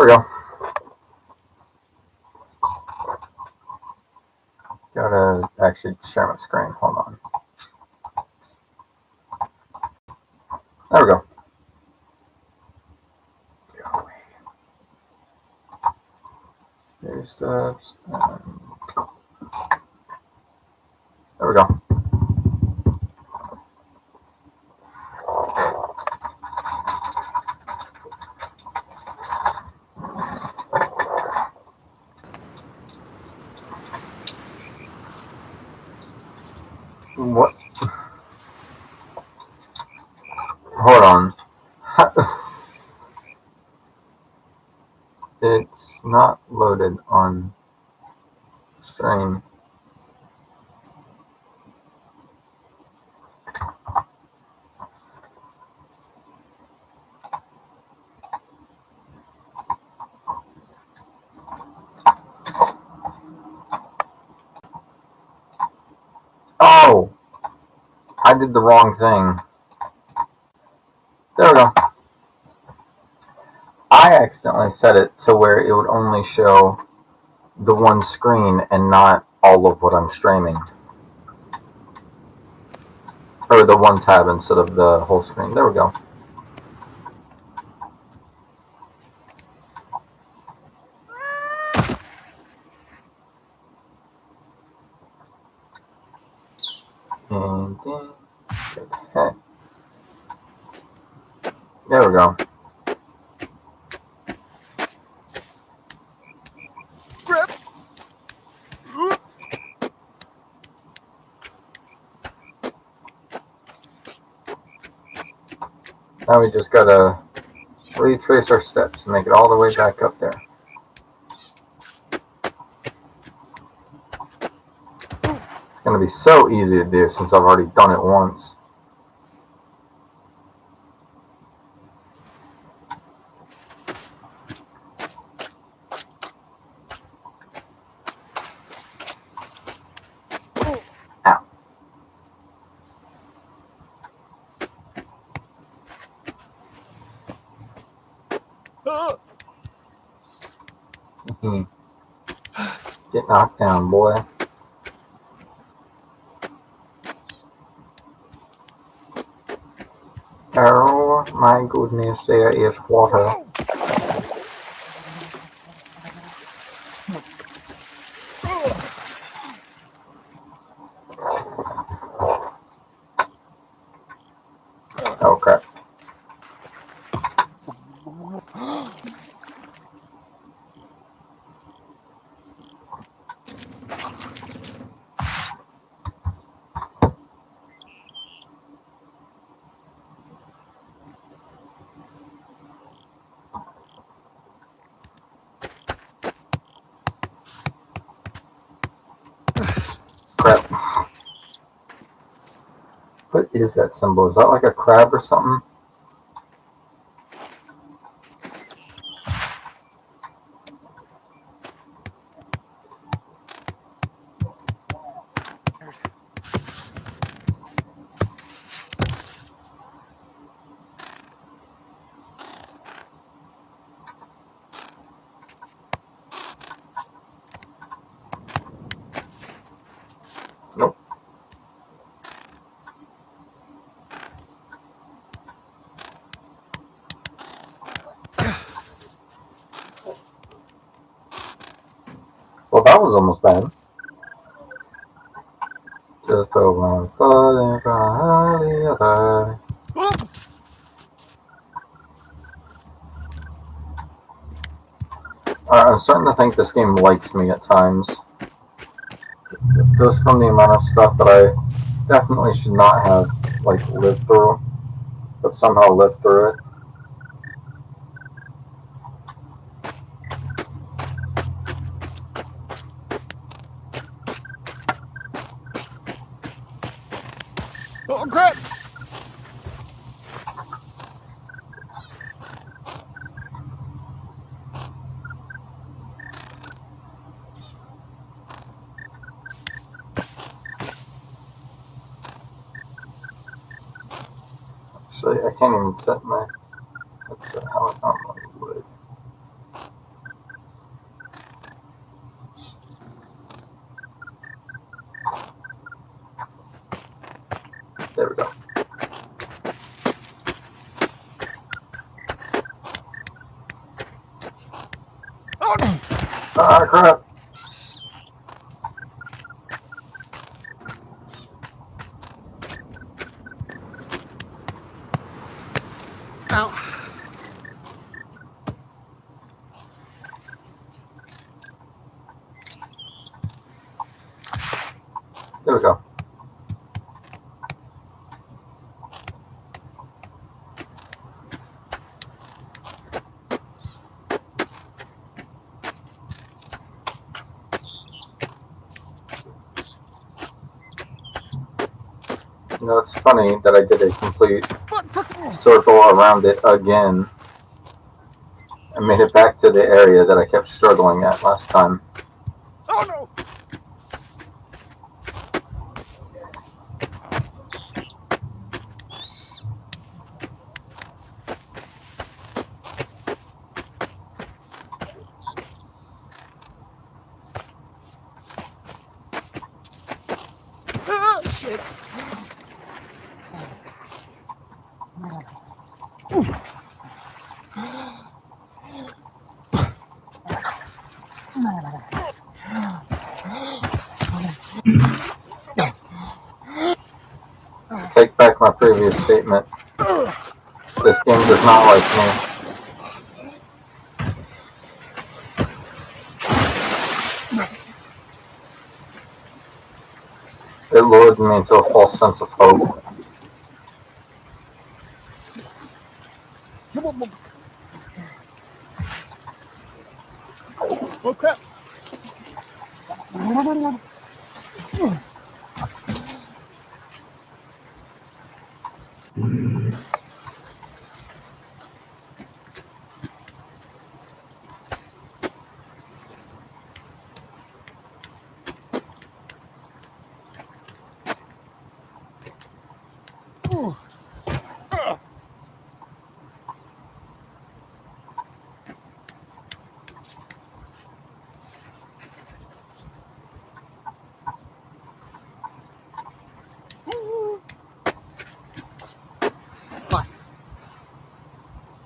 There we go. Gotta actually share my screen. Hold on. There we go. New steps. There we go. What? Hold on. It's not loaded on stream. Oh! I did the wrong thing. There we go. I accidentally set it to where it would only show the one screen and not all of what I'm streaming. Or the one tab instead of the whole screen. There we go. And then, okay. There we go. Now we just gotta retrace our steps and make it all the way back up there. It's gonna be so easy to do since I've already done it once. Ow. Get knocked down, boy. Oh my goodness, there is water. Oh crap. Crap. What is that symbol? Is that like a crab or something? Nope. Well, that was almost bad. Just put one foot in front of the other. I'm starting to think this game likes me at times. Just from the amount of stuff that I definitely should not have, like, lived through, but somehow lived through it. Oh, crap! Actually, I can't even set my... Let's set how it normally would. There we go. Oh no! Ah, crap. Ow. There we go. You know, it's funny that I did a complete circle around it again and made it back to the area that I kept struggling at last time. Oh no! Ah, shit! Take back my previous statement. This game does not like me. It lured me into a false sense of hope. Oh crap!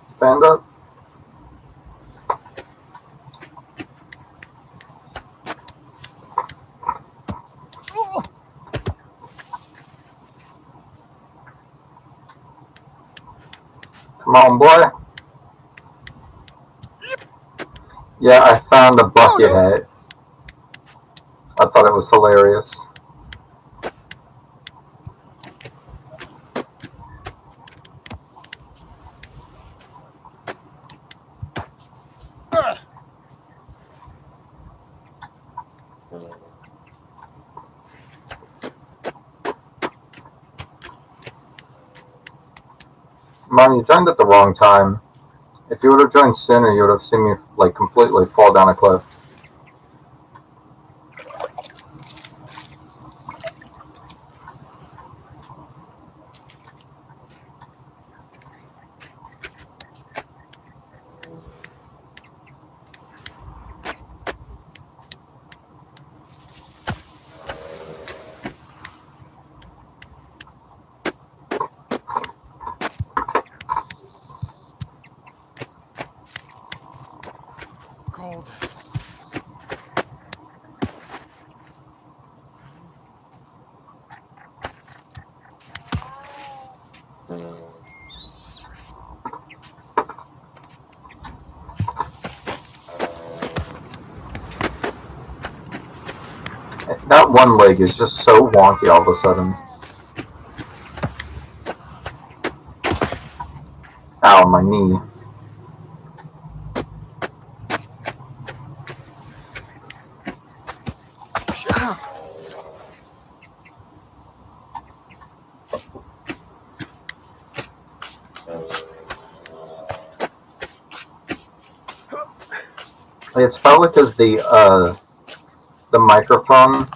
Stand up. Come on, boy. Yeah, I found a bucket hat. I thought it was hilarious. Mom, you joined at the wrong time. If you would have joined sooner, you would have seen me like completely fall down a cliff. Cold. That one leg is just so wonky all of a sudden. Ow, my knee. It's probably because the microphone.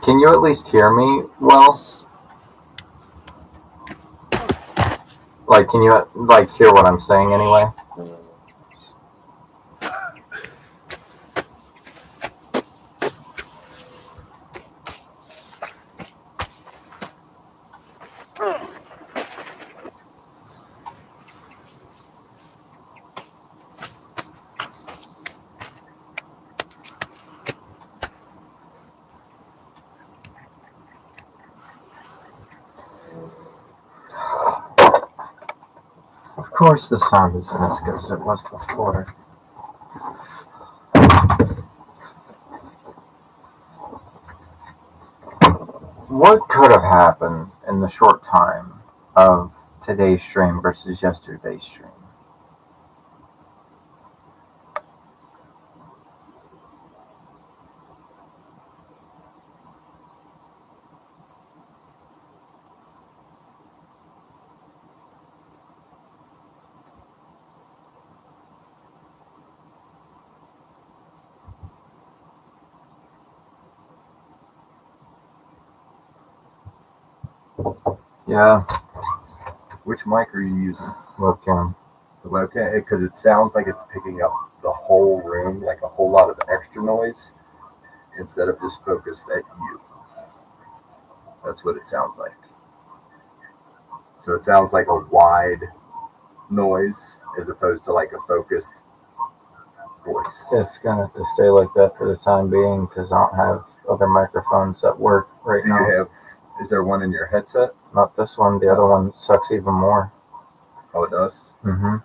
Can you at least hear me well? Like, can you like hear what I'm saying anyway? Of course the sound isn't as good as it was before. What could have happened in the short time of today's stream versus yesterday's stream? Yeah, Which mic are you using? webcam. The webcam? Because it sounds like it's picking up the whole room, like a whole lot of extra noise, instead of just focused at you. That's what it sounds like. So it sounds like a wide noise as opposed to like a focused voice. It's gonna have to stay like that for the time being because I don't have other microphones that work right Do now. you have? Is there one in your headset? Not this one. The other one sucks even more. Oh, it does. Mm-hmm.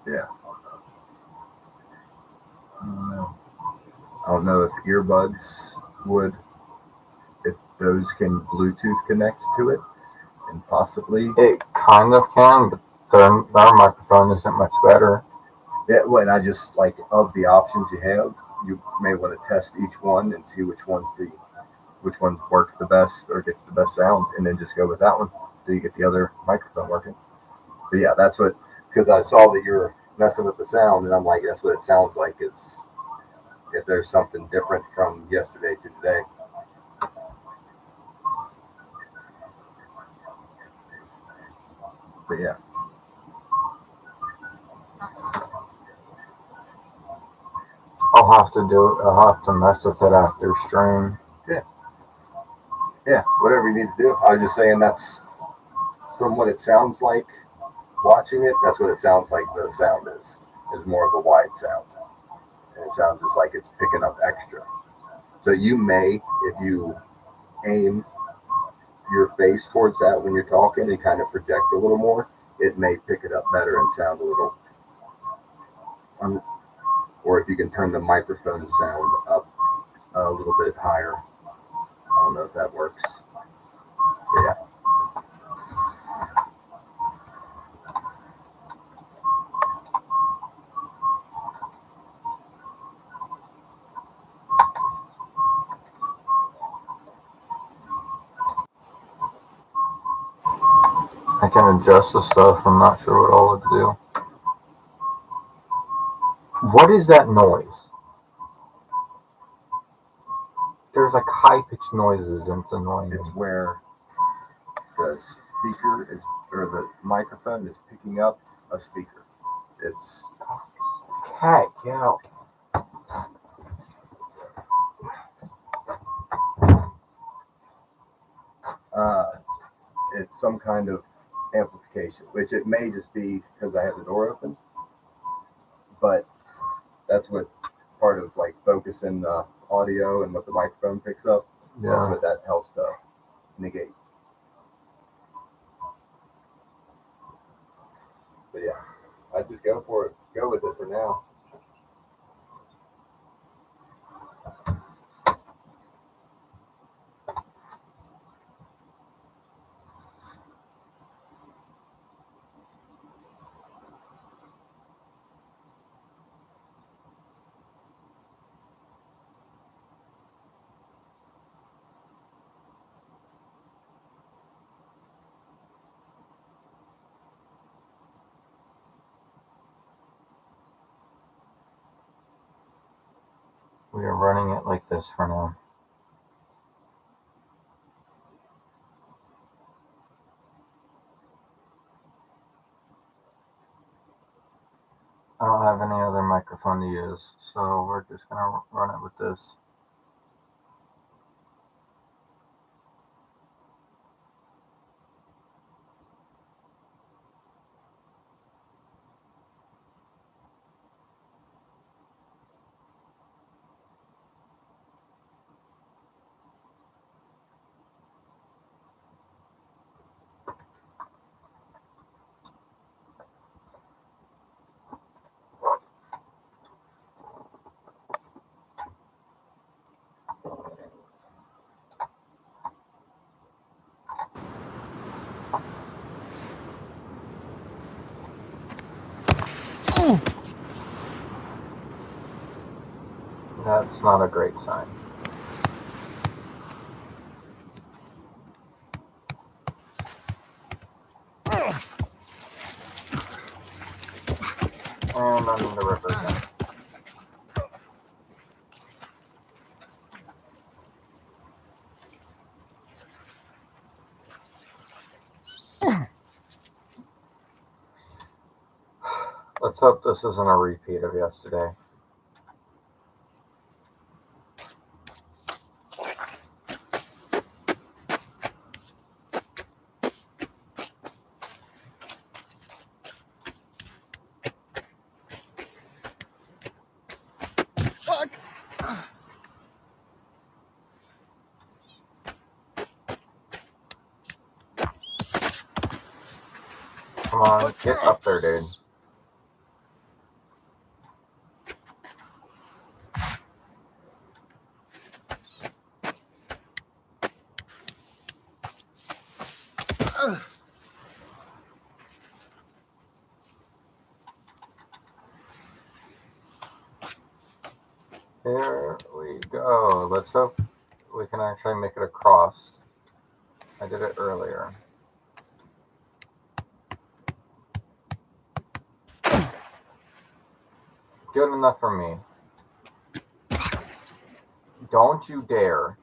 Yeah. I don't know if earbuds would, if those can Bluetooth connect to it, and possibly. It kind of can, but our microphone isn't much better. Yeah, well, and I just like of the options you have, you may want to test each one and see which one works the best or gets the best sound, and then just go with that one till you get the other microphone working. But yeah, that's what, because I saw that you're messing with the sound, and I'm like, that's what it sounds like. Is if there's something different from yesterday to today. But yeah. I'll have to mess with it after stream. Yeah, whatever you need to do. I was just saying that's from what it sounds like watching it, that's what it sounds like the sound is more of a wide sound. And it sounds just like it's picking up extra. So you may, if you aim your face towards that when you're talking and kind of project a little more, it may pick it up better and sound a little, or if you can turn the microphone sound up a little bit higher. I don't know if that works. But yeah. I can adjust the stuff. I'm not sure what all to do. What is that noise? There's like high-pitched noises and it's annoying. It's where the speaker is, or the microphone is picking up a speaker. It's Cat, get out. it's some kind of amplification, which it may just be because I have the door open, but that's what part of like focusing the audio and what the microphone picks up. That's Yeah. what that helps to negate. But yeah, I just go for it. Go with it for now. We are running it like this for now. I don't have any other microphone to use, so we're just gonna run it with this. That's not a great sign. And I'm in the river again. Let's hope this isn't a repeat of yesterday. Fuck! Come on, get up there, dude. Here we go. Let's hope we can actually make it across. I did it earlier. Good enough for me. Don't you dare.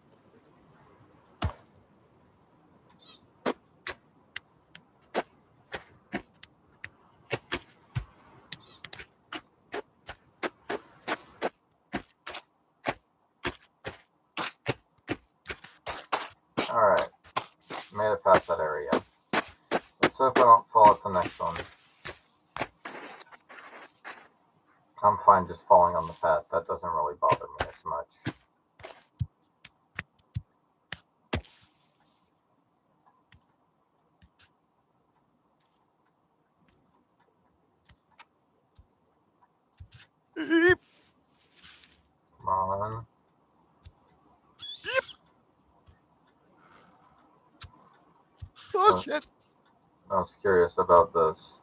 Alright. Made it past that area. Let's hope I don't fall at the next one. I'm fine just falling on the path. That doesn't really bother me as much. Eep. Come on. Oh, shit. I was curious about this.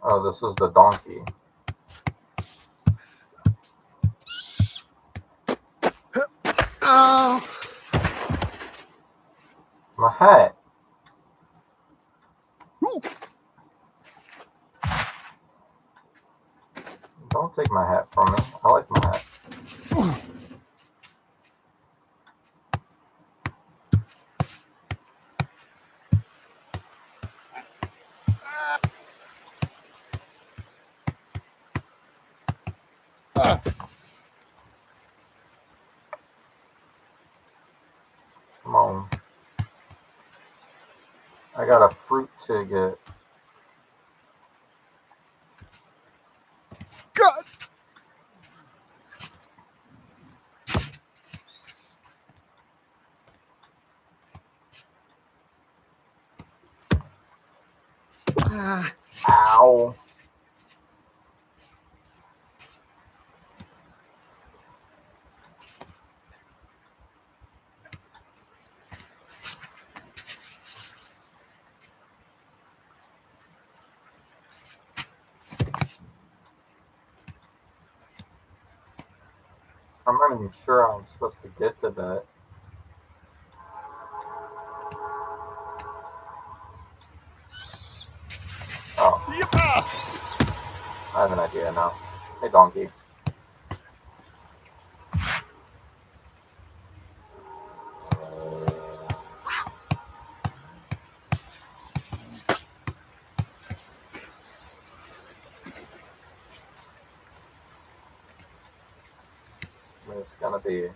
Oh, this is the donkey. Oh. My hat. Ooh. Don't take my hat from me. I like my hat. Come on. I got a fruit ticket. God. Ow. I'm not even sure I'm supposed to get to that. Oh, I have an idea now. Hey, donkey. It's gonna be a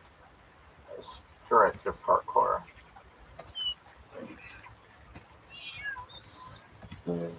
stretch of parkour. There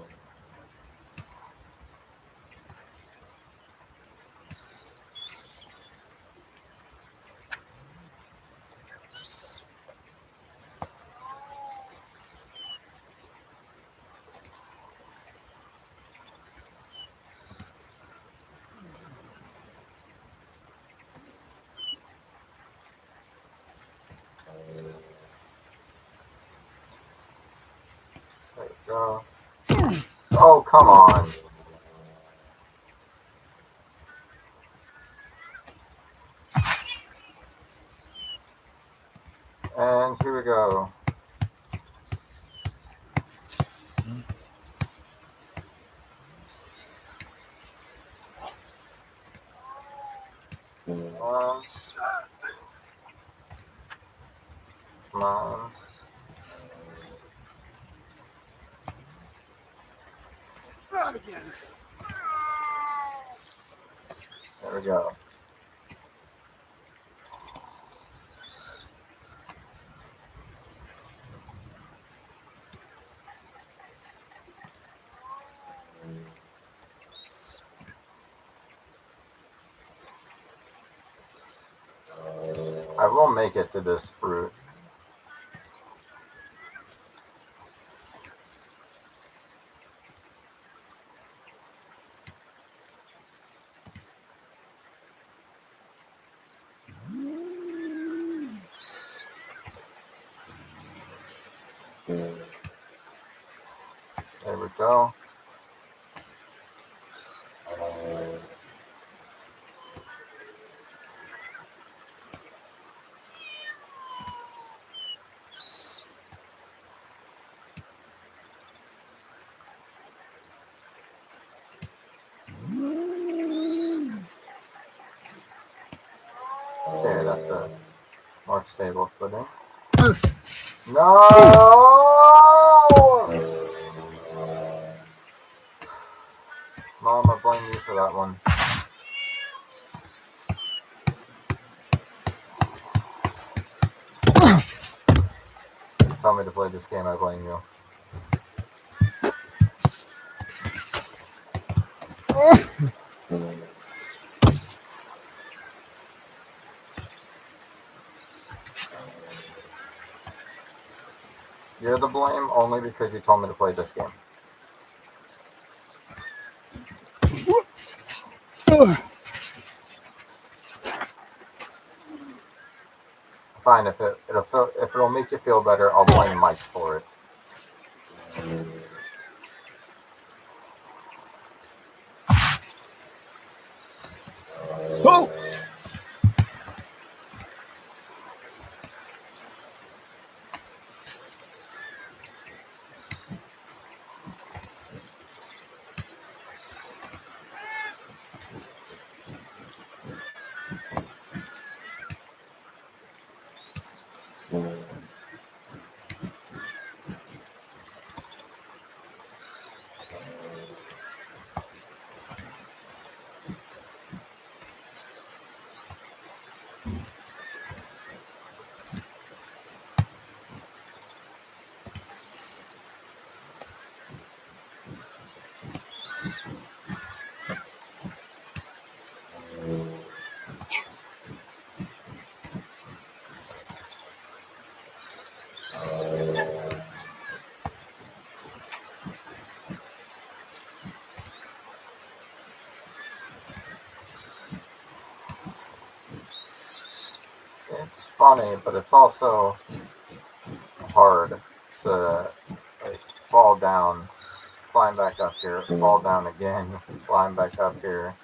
we go. Oh, come on. And here we go. Come on. Not again. There we go. I will make it to this fruit. There we go. Okay, that's a more stable footing. No! Mom, I blame you for that one. You tell me to play this game, I blame you. You're the blame only because you told me to play this game. Fine, if it'll make you feel better, I'll blame Mike for it. Oh! It's funny, but it's also hard to like fall down, climb back up here, fall down again, climb back up here.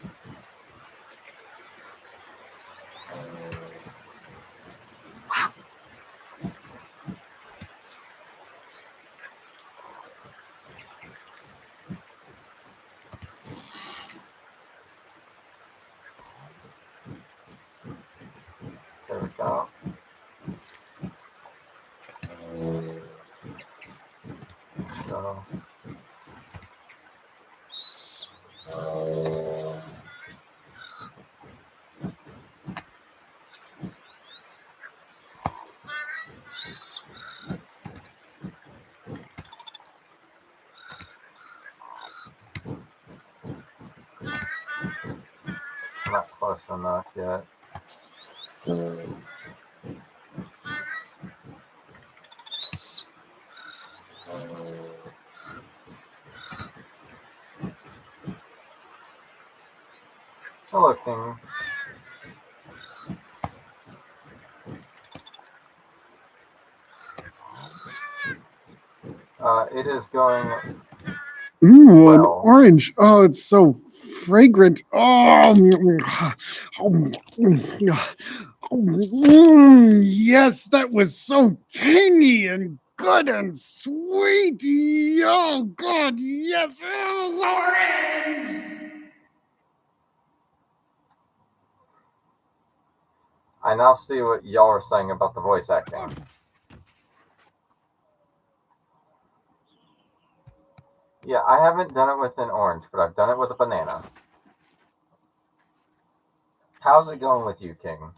There we go. So, not close enough yet. Hello, King. It is going An Well. orange. Oh, it's so fragrant. Oh, yes, that was so tangy and good and sweet. Oh, God, yes. Oh, orange. I now see what y'all are saying about the voice acting. Yeah, I haven't done it with an orange, but I've done it with a banana. How's it going with you, King?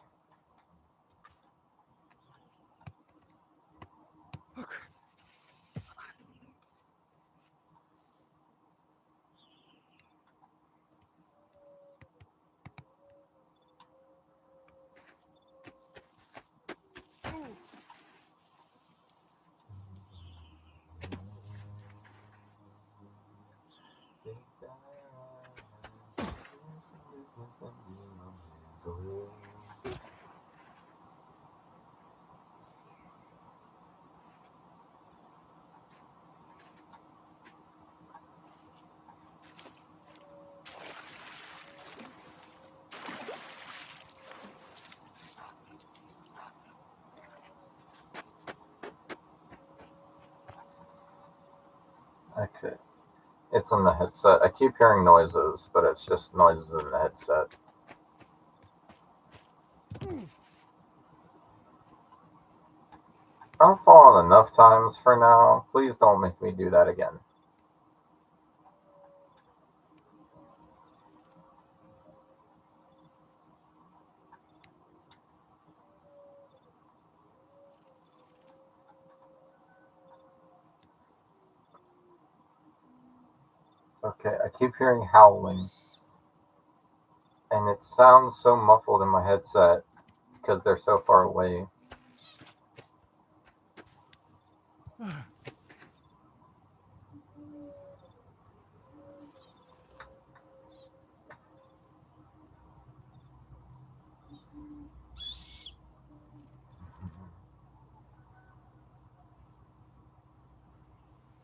Okay. It's in the headset. I keep hearing noises, but it's just noises in the headset. I've fallen enough times for now. Please don't make me do that again. Okay, I keep hearing howling. And it sounds so muffled in my headset because they're so far away.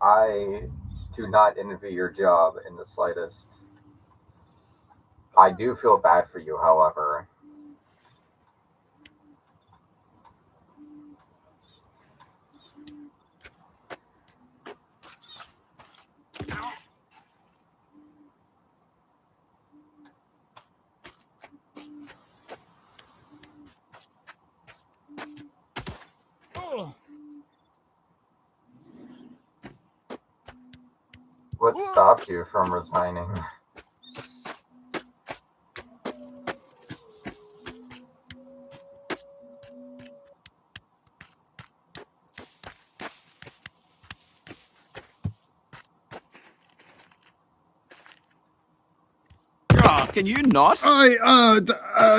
I do not envy your job in the slightest. I do feel bad for you, however. What stopped you from resigning? Oh, can you not?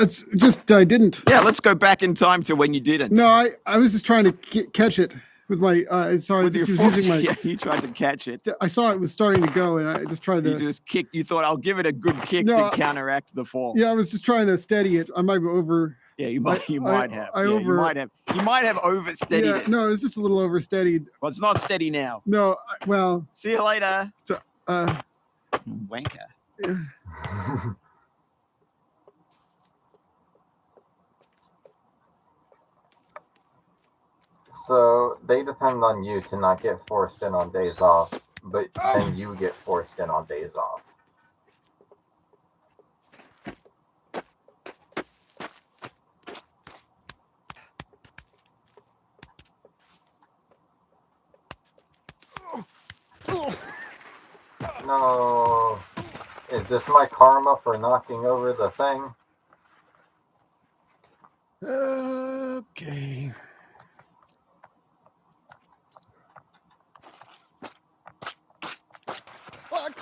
It's just I didn't. Yeah, let's go back in time to when you didn't. No, I was just trying to catch it with my. Sorry, With your just foot, using my. yeah, you tried to catch it. I saw it was starting to go, and I just tried You to. just kicked. You thought I'll give it a good kick No, to counteract the fall. Yeah, I was just trying to steady it. I might be over. Yeah, you might. You might have. I Yeah, over. you might have. You might have oversteadied Yeah, it. no, it's just a little oversteadied. Well, it's not steady now. No, well. See you later. So, Wanker. Yeah. So they depend on you to not get forced in on days off, but then you get forced in on days off. No. Is this my karma for knocking over the thing? Okay. Fuck.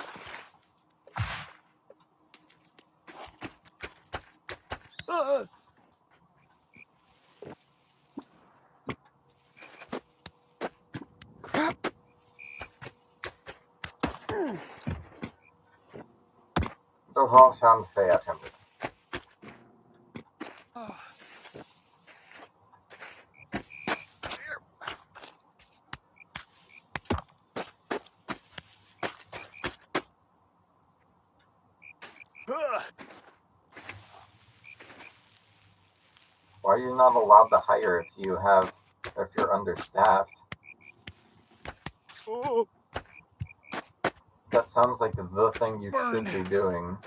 Those all sound fair to me. Why are you not allowed to hire if you're understaffed? Oh. That sounds like the thing you should be doing.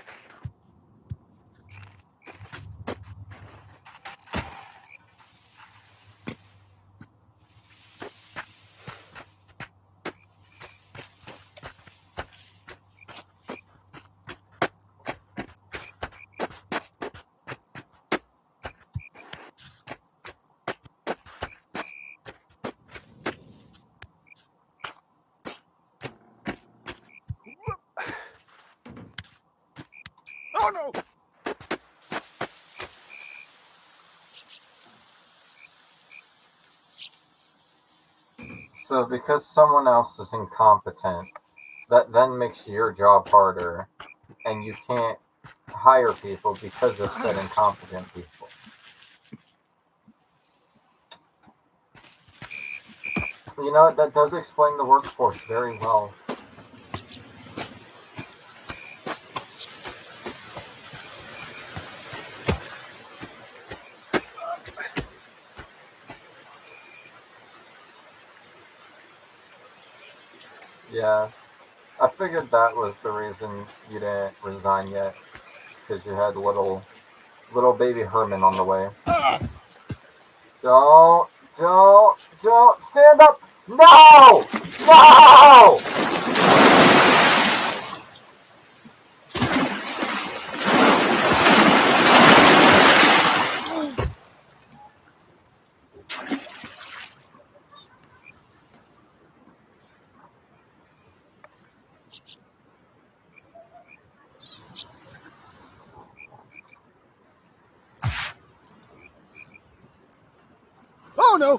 Oh no! So because someone else is incompetent, that then makes your job harder, and you can't hire people because of said incompetent people. You know, that does explain the workforce very well. Yeah, I figured that was the reason you didn't resign yet, because you had little baby Herman on the way. Don't stand up! No! No! Oh no!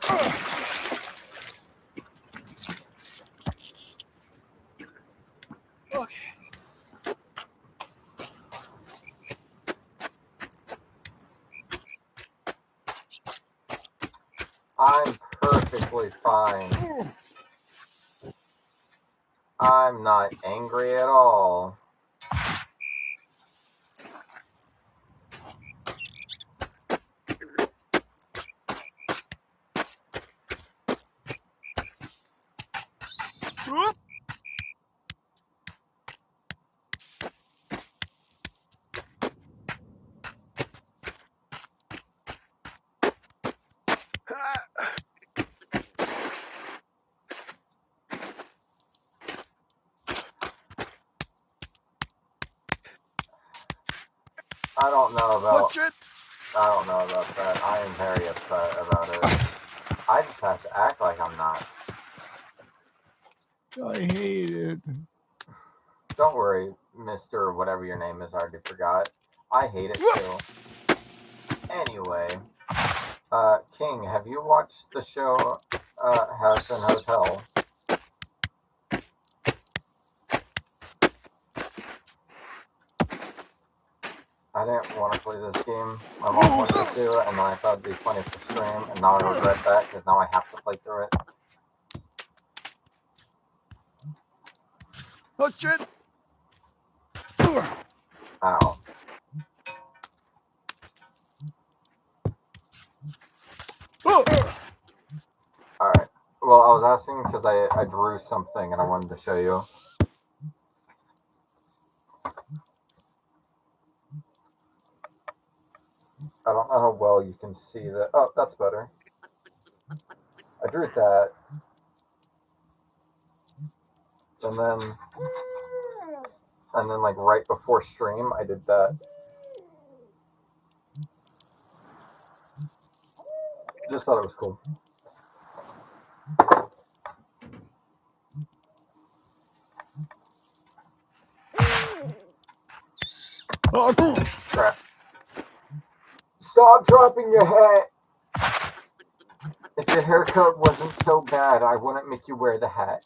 Okay. I'm perfectly fine. I'm not angry at all. Whoop. I don't know Watch about it! I don't know about that. I am very upset about it. I just have to act like I'm not. I hate it. Don't worry, Mr. Whatever your name is, I already forgot. I hate it too. Anyway, King, have you watched the show House and Hotel? I didn't want to play this game. My mom wanted me to, and then I thought it'd be funny for stream, and now I regret that because now I have to play through it. Oh shit! Ow. Alright. Well, I was asking because I drew something and I wanted to show you. I don't know how well you can see that. Oh, that's better. I drew that. And then like right before stream, I did that. Just thought it was cool. Oh, Crap. Stop dropping your hat! If your haircut wasn't so bad, I wouldn't make you wear the hat.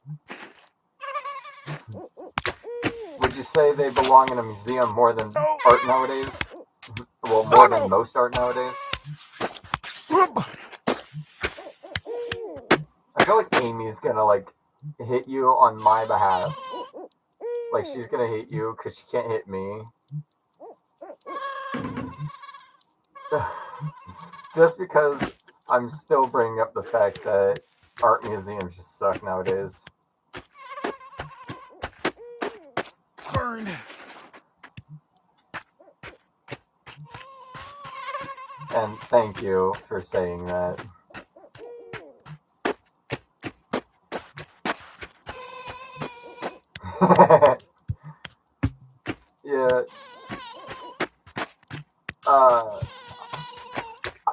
Would you say they belong in a museum more than art nowadays? Well, more than most art nowadays? I feel like Amy's gonna, like, hit you on my behalf. Like, she's gonna hit you because she can't hit me. Just because I'm still bringing up the fact that art museums just suck nowadays. Burn. And thank you for saying that. Yeah.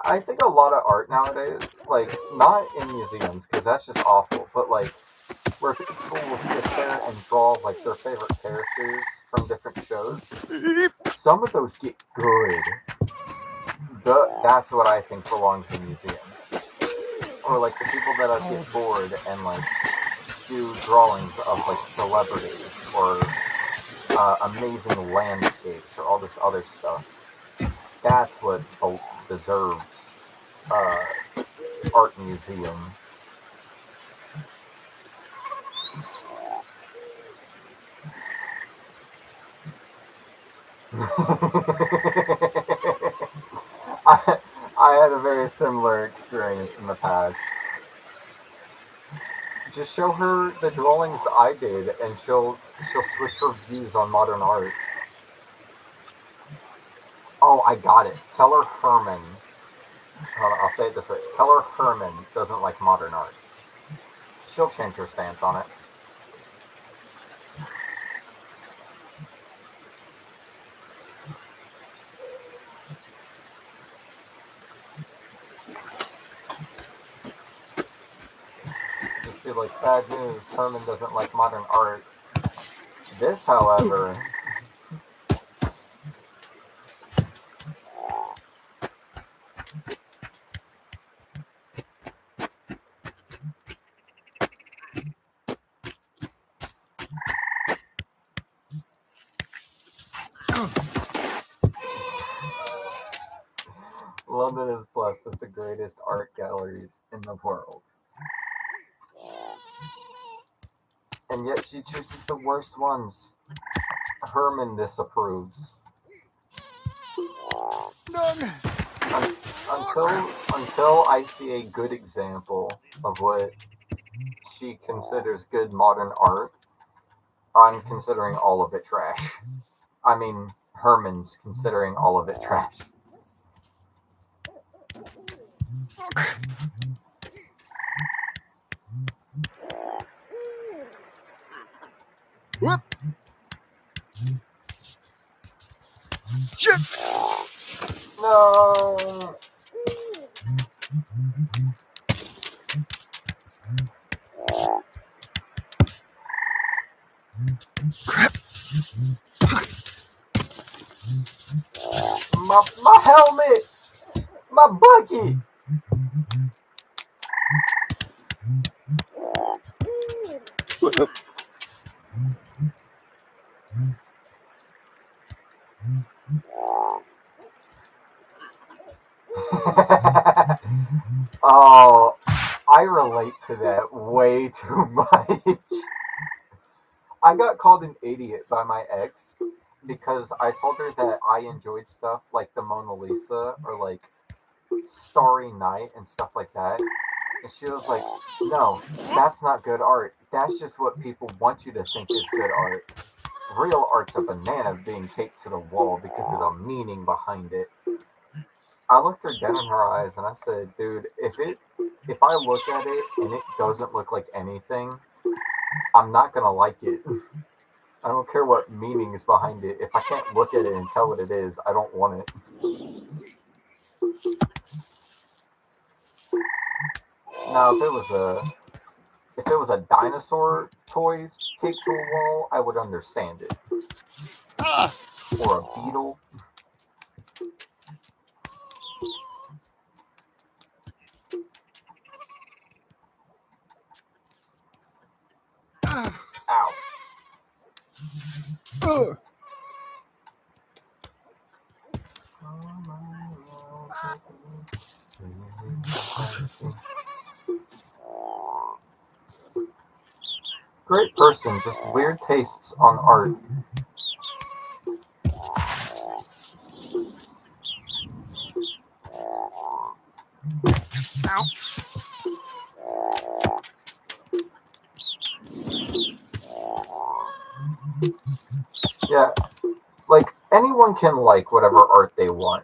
I think a lot of art nowadays, like, not in museums, because that's just awful, but, like, where people will sit there and draw, like, their favorite characters from different shows, some of those get good. That's what I think belongs in museums. Or, like, the people that get bored and, like, do drawings of, like, celebrities or amazing landscapes or all this other stuff. That's what deserves art museum. I had a very similar experience in the past. Just show her the drawings I did, and she'll switch her views on modern art. Oh, I got it. Tell her Herman. Hold on, I'll say it this way. Tell her Herman doesn't like modern art. She'll change her stance on it. Just be like, bad news, Herman doesn't like modern art. This, however... London is blessed with the greatest art galleries in the world. And yet she chooses the worst ones. Herman disapproves. Until I see a good example of what she considers good modern art, I'm considering all of it trash. I mean, Herman's considering all of it trash. Whoop. Shit. No. Crap. My helmet! My bucket! What up? Oh, I relate to that way too much. I got called an idiot by my ex because I told her that I enjoyed stuff like the Mona Lisa or like Starry Night and stuff like that. And she was like, no, that's not good art. That's just what people want you to think is good art. Real art's a banana being taped to the wall because of the meaning behind it. I looked her dead in her eyes and I said, dude, if I look at it and it doesn't look like anything, I'm not gonna like it. I don't care what meaning is behind it. If I can't look at it and tell what it is, I don't want it. Now, if it was a dinosaur toy taped to a wall, I would understand it. Or a beetle. Ow. Great person, just weird tastes on art. Yeah, like anyone can like whatever art they want.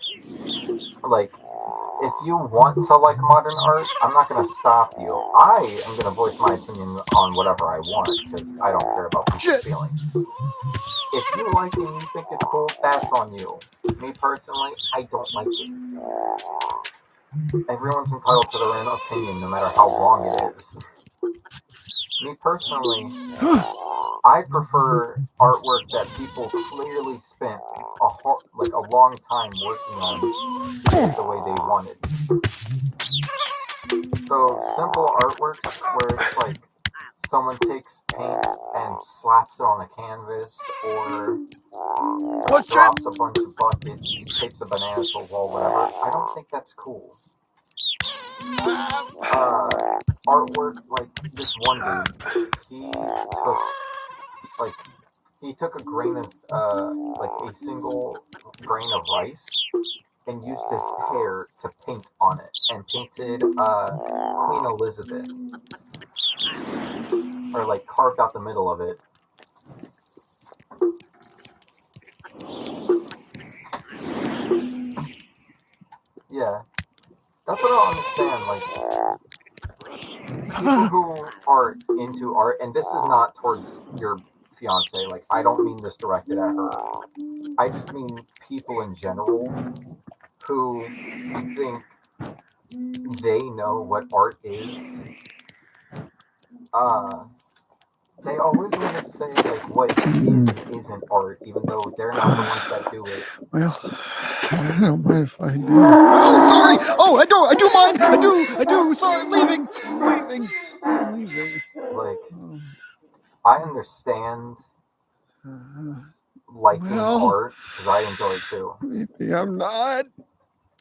Like, if you want to like modern art, I'm not gonna stop you. I am gonna voice my opinion on whatever I want because I don't care about people's Shit. feelings. If you like it and you think it's cool, that's on you. Me personally, I don't like it. Everyone's entitled to their own opinion, no matter how wrong it is. Me personally, I prefer artwork that people clearly spent a long time working on to get it the way they wanted. So simple artworks where it's like someone takes paint and slaps it on a canvas, or What's that? drops a bunch of buckets, takes a banana to a wall, whatever. I don't think that's cool. Artwork like this one dude, he took a grain of like a single grain of rice and used his hair to paint on it, and painted Queen Elizabeth, or like carved out the middle of it. Yeah, that's what I don't understand. Like, people who are into art, and this is not towards your fiance. Like, I don't mean this directed at her. I just mean people in general who think they know what art is. They always want to say like what is and isn't art, even though they're not the ones that do it. Well, I don't mind if I do. Oh, sorry. Oh, I do mind. I do. Sorry, leaving. Like, Oh, I understand liking well, art because I enjoy it too. maybe I'm not.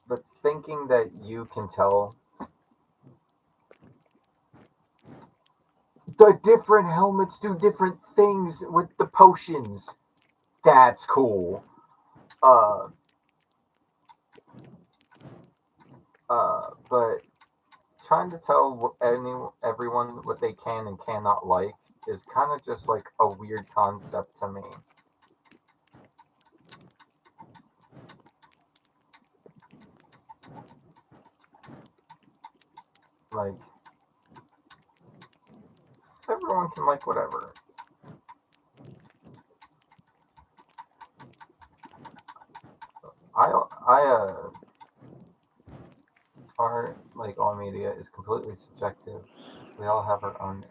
But thinking that you can tell the different helmets do different things with the potions, that's cool. But trying to tell everyone what they can and cannot like is kind of just like a weird concept to me. Like, everyone can like whatever. Art, like all media, is completely subjective. We all have our own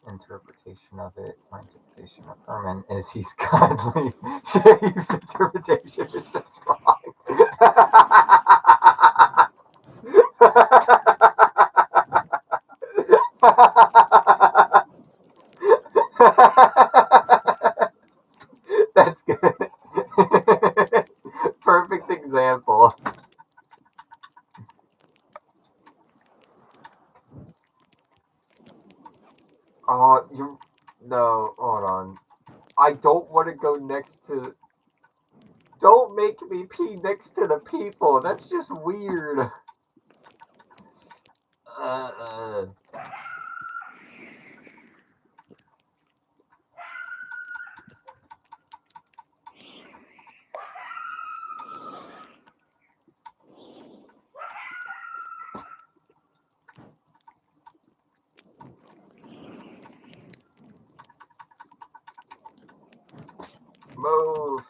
interpretation of it. My interpretation of Herman is he's godly. James' interpretation is just wrong. That's good. Perfect example. Oh, no, hold on. I don't want to go next to. Don't make me pee next to the people. That's just weird. Uh. Move.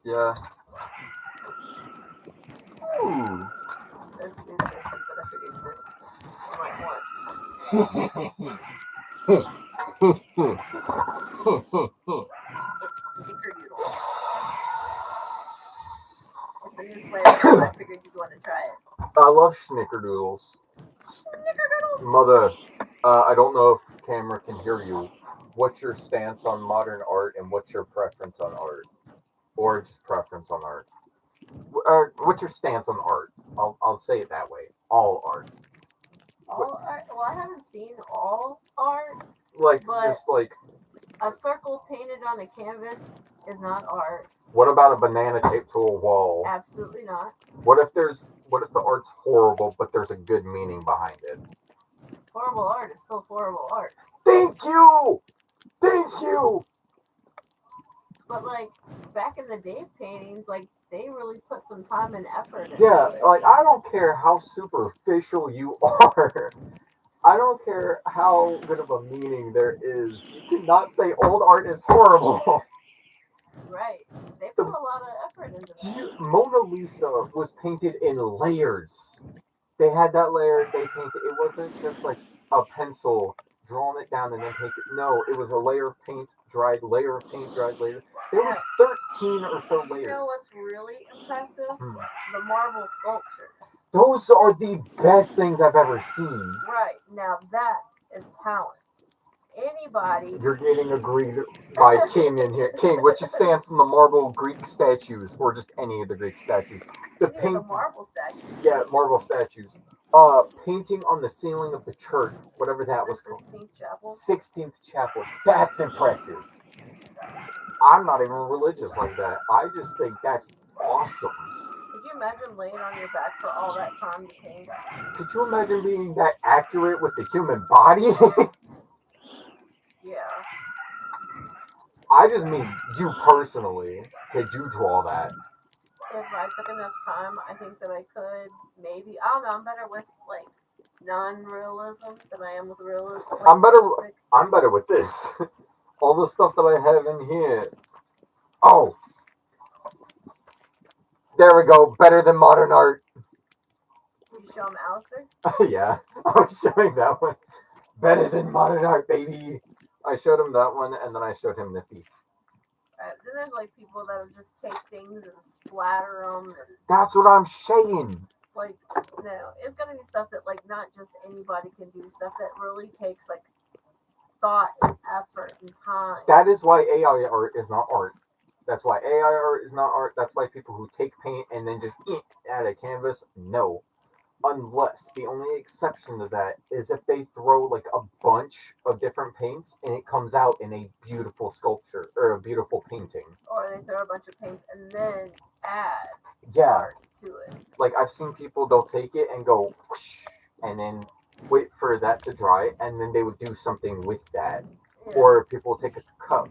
Yeah. Ooh. That's interesting, but I figured this I might want. It's snickerdoodle. It's a new flavor, so I figured you'd want to try it. I love snickerdoodles. Snickerdoodle. Mother, I don't know if the camera can hear you. What's your stance on modern art, and what's your preference on art? Or just preference on art? What's your stance on art? I'll say it that way. All art. All art? Well, I haven't seen all art. Like, But- just like A circle painted on a canvas is not art. What about a banana taped to a wall? Absolutely not. What if the art's horrible, but there's a good meaning behind it? Horrible art is still horrible art. Thank you! Thank you! But like back in the day, paintings like they really put some time and effort into Yeah, it. like I don't care how superficial you are. I don't care how good of a meaning there is. You cannot say old art is horrible. Right. They put a lot of effort into that. Mona Lisa was painted in layers. They had that layer, they painted. It wasn't just like a pencil drawing it down and then paint it. No, it was a layer of paint, dried layer of paint, dried layer. There was 13 or so layers. You know what's really impressive? Hmm. The marble sculptures. Those are the best things I've ever seen. Right. Now that is talent. Anybody. You're getting agreed by King in here. King, what's your stance on the marble Greek statues, or just any of the Greek statues? The marble statues. Yeah, marble statues. Painting on the ceiling of the church, whatever that was called. 16th Chapel. 16th Chapel. That's impressive. I'm not even religious like that. I just think that's awesome. Could you imagine laying on your back for all that time to paint? Could you imagine being that accurate with the human body? Yeah. I just mean you personally. Could you draw that? If I took enough time, I think that I could. Maybe. I don't know. I'm better with like non-realism than I am with realism. Like, I'm better with this. All the stuff that I have in here. Oh. There we go. Better than modern art. Did you show him Alistair? Yeah. I was showing that one. Better than modern art, baby. I showed him that one, and then I showed him Nifty. Then there's like people that would just take things and splatter them. And, that's what I'm saying. Like, no. It's going to be stuff that, like, not just anybody can do. Stuff that really takes, like, thought and effort and time. That is why AI art is not art. That's why AI art is not art. That's why people who take paint and then just add a canvas, no. Unless the only exception to that is if they throw like a bunch of different paints and it comes out in a beautiful sculpture or a beautiful painting. Or they throw a bunch of paints and then add art to it. Like I've seen people, they'll take it and go whoosh, and then wait for that to dry, and then they would do something with that. Yeah. Or people take a cup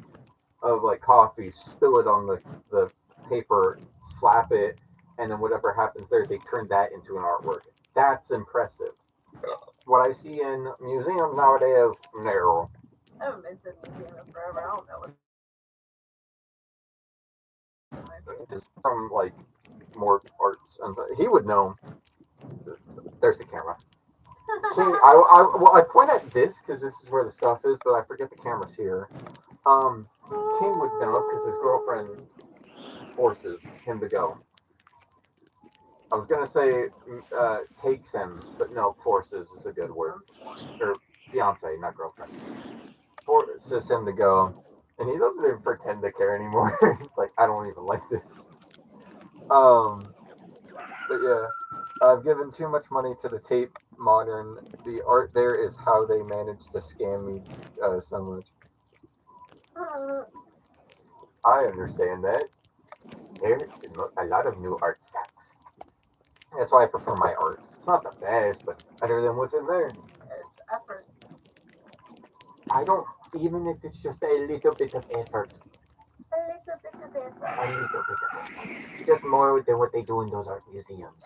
of like coffee, spill it on the paper, slap it, and then whatever happens there, they turn that into an artwork. That's impressive. What I see in museums nowadays, no. I haven't been to a museum in forever. I don't know what. Just from like more arts, and he would know. There's the camera. King, I point at this because this is where the stuff is, but I forget the camera's here. King would know because his girlfriend forces him to go. I was gonna say takes him, but no, forces is a good word. Or fiance, not girlfriend. Forces him to go, and he doesn't even pretend to care anymore. He's like, I don't even like this. But yeah, I've given too much money to the Tate Modern. The art there is how they managed to scam me so much. I understand that. There a lot of new art sucks. That's why I prefer my art. It's not the best, but better than what's in there. It's effort. I don't, even if it's just a little bit of effort. A little bit of effort. A little bit of effort. Just more than what they do in those art museums.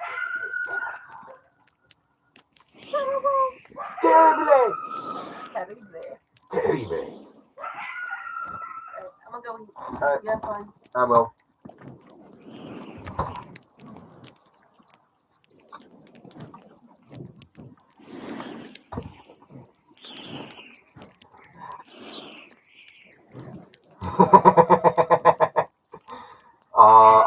Terrible! Terrible! I'm gonna go eat. Alright. You have fun. I will.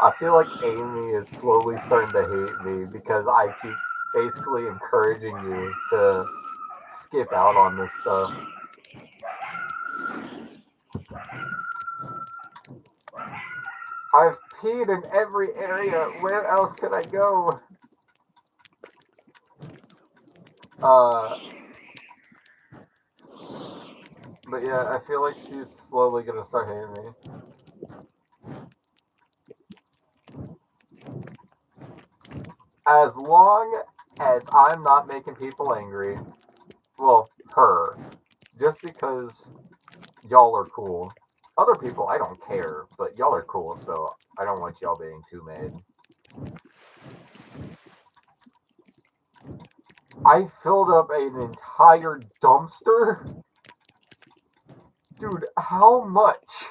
I feel like Amy is slowly starting to hate me because I keep basically encouraging you to skip out on this stuff. I've peed in every area. Where else could I go? But yeah, I feel like she's slowly gonna start hating me. As long as I'm not making people angry, well, her, just because y'all are cool. Other people, I don't care, but y'all are cool, so I don't want y'all being too mad. I filled up an entire dumpster? Dude, how much?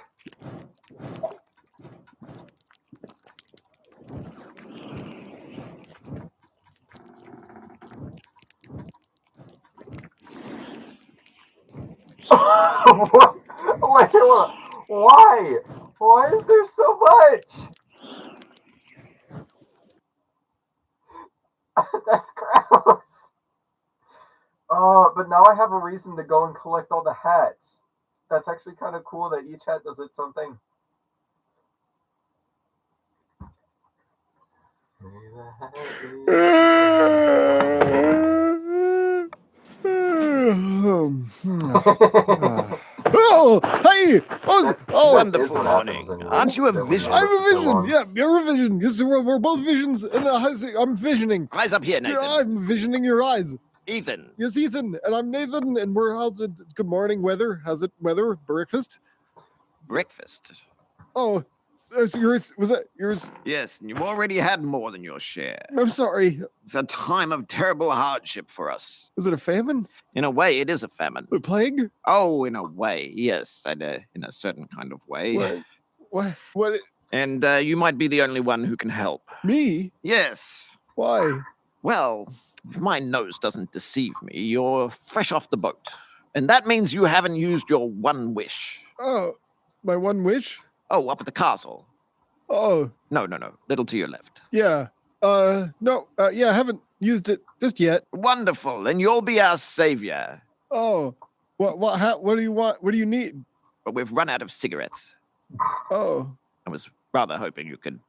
What? Wait, what? Why? Why is there so much? That's gross. But now I have a reason to go and collect all the hats. That's actually kind of cool that each hat does its own thing. Oh, hey! Oh, That oh! is Wonderful what happens morning. when you Aren't you a live with vision? them I'm a for too vision. long. Yeah, you're a vision. Yes, we're both visions, and I'm visioning. Eyes up here, Yeah, Nathan. I'm visioning your eyes. Ethan. Yes, Ethan, and I'm Nathan, and we're how's it? Good morning, weather. How's it? Weather, breakfast. Breakfast. Oh, that's yours. Was that yours? Yes, and you've already had more than your share. I'm sorry. It's a time of terrible hardship for us. Was it a famine? In a way, it is a famine. A plague? Oh, in a way, yes, in a certain kind of way. What? And you might be the only one who can help. Me? Yes. Why? Well, if my nose doesn't deceive me, you're fresh off the boat. And that means you haven't used your one wish. Oh, my one wish? Oh, up at the castle. Oh, No. Little to your left. yeah. No. Yeah, I haven't used it just yet. Wonderful. And you'll be our savior. Oh, what do you want? What do you need? But we've run out of cigarettes. Oh, I was rather hoping you could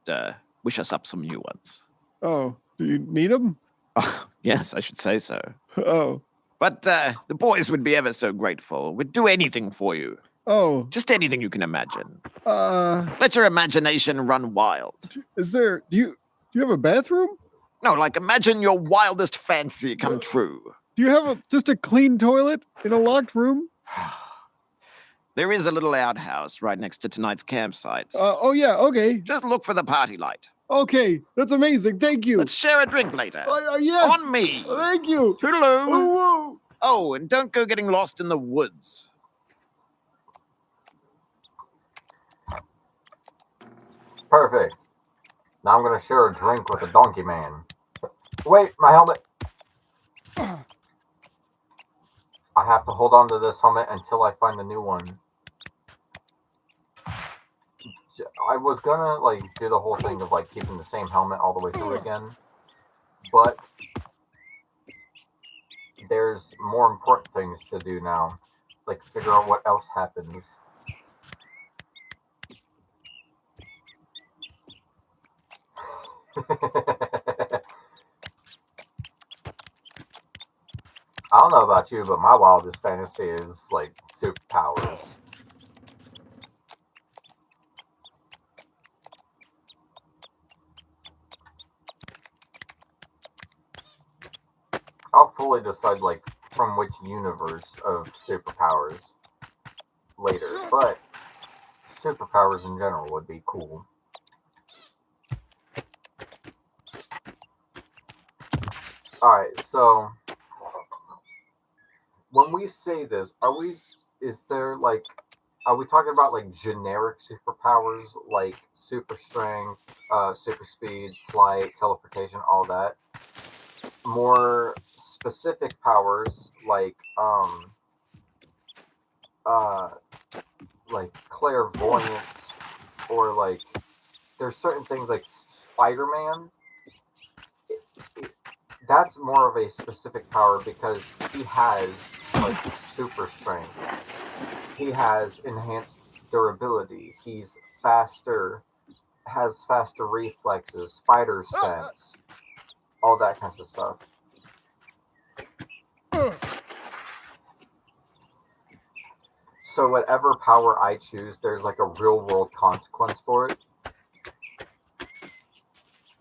wish us up some new ones. oh, do you need them? Oh, yes, I should say so. Oh, But the boys would be ever so grateful. We'd do anything for you. oh, Just anything you can imagine. uh, Let your imagination run wild. do you have a bathroom? No, like imagine your wildest fancy come true. Do you have just a clean toilet in a locked room? There is a little outhouse right next to tonight's campsite. Oh yeah, okay. Just look for the party light. Okay, that's amazing. Thank you. Let's share a drink later. Yes. On me. Thank you. Toodaloo. Whoa. Oh, and don't go getting lost in the woods. Perfect. Now I'm gonna share a drink with the donkey man. Wait, my helmet. I have to hold on to this helmet until I find the new one. I was gonna do the whole thing of keeping the same helmet all the way through again, but there's more important things to do now, like figure out what else happens. I don't know about you, but my wildest fantasy is superpowers. I'll fully decide from which universe of superpowers later, but superpowers in general would be cool. Alright, so when we say this, are we talking about generic superpowers like super strength, super speed, flight, teleportation, all that? More specific powers like clairvoyance, or there's certain things like Spider-Man. That's more of a specific power because he has super strength. He has enhanced durability. He's faster, has faster reflexes, spider sense, all that kinds of stuff. So whatever power I choose, there's like a real world consequence for it.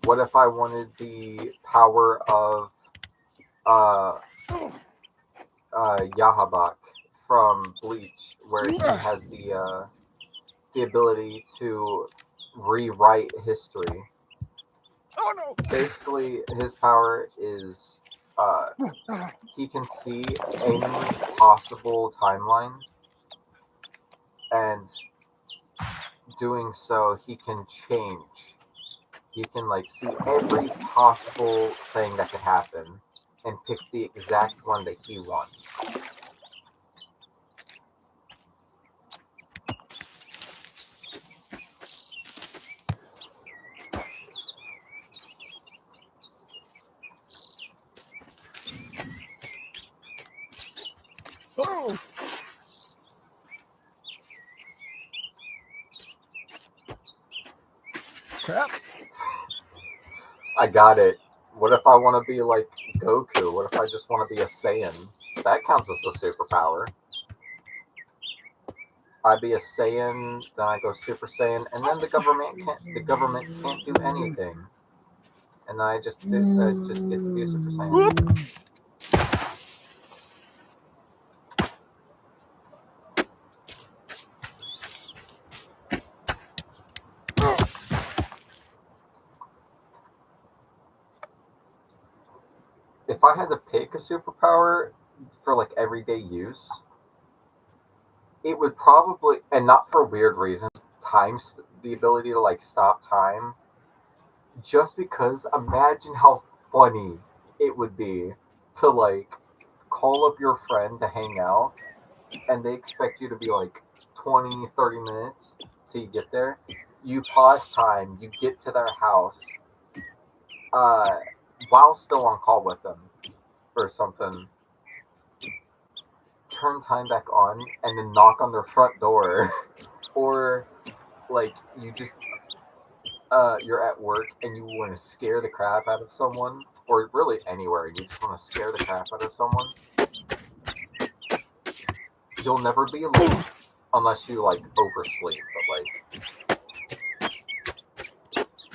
What if I wanted the power of Yahabak from Bleach, where he has the ability to rewrite history? Oh no! Basically, his power is he can see any possible timeline, and doing so, he can change. He can like see every possible thing that could happen and pick the exact one that he wants. Oh! Crap. I got it. What if I want to be like Goku? What if I just want to be a Saiyan? That counts as a superpower. I be a Saiyan, then I go Super Saiyan, and then the government can't do anything, and then I just get to be a Super Saiyan. Whoop. If I had to pick a superpower for like everyday use, it would probably, and not for weird reasons, times the ability to like stop time. Just because imagine how funny it would be to like call up your friend to hang out and they expect you to be like 20, 30 minutes till you get there. You pause time, you get to their house while still on call with them or something. Turn time back on and then knock on their front door. Or like you just you're at work and you want to scare the crap out of someone, or really anywhere, you just want to scare the crap out of someone. You'll never be late unless you like oversleep, but like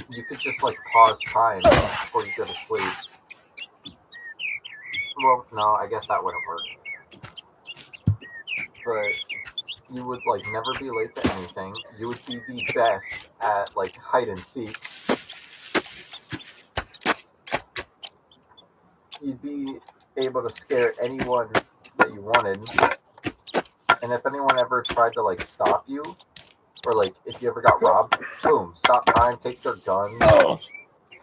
you could just like pause time before you go to sleep. Well, no, I guess that wouldn't work. But you would like never be late to anything. You would be the best at like hide and seek. You'd be able to scare anyone that you wanted. And if anyone ever tried to like stop you, or like if you ever got robbed, boom, stop time, take their gun.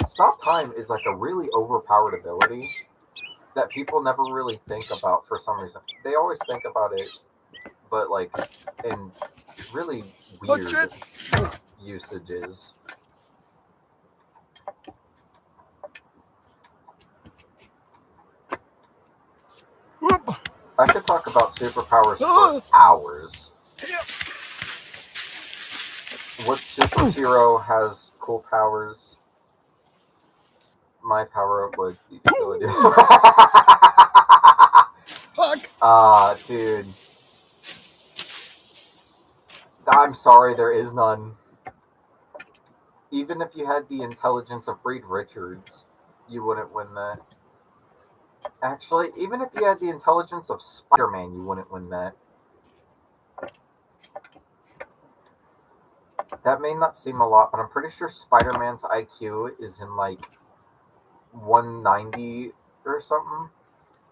Stop time is like a really overpowered ability that people never really think about for some reason. They always think about it, but like in really weird usages. Whoop. I could talk about superpowers for hours. What superhero has cool powers? My power would be the ability. Fuck. Dude. I'm sorry, there is none. Even if you had the intelligence of Reed Richards, you wouldn't win that. Actually, even if you had the intelligence of Spider-Man, you wouldn't win that. That may not seem a lot, but I'm pretty sure Spider-Man's IQ is in like 190 or something.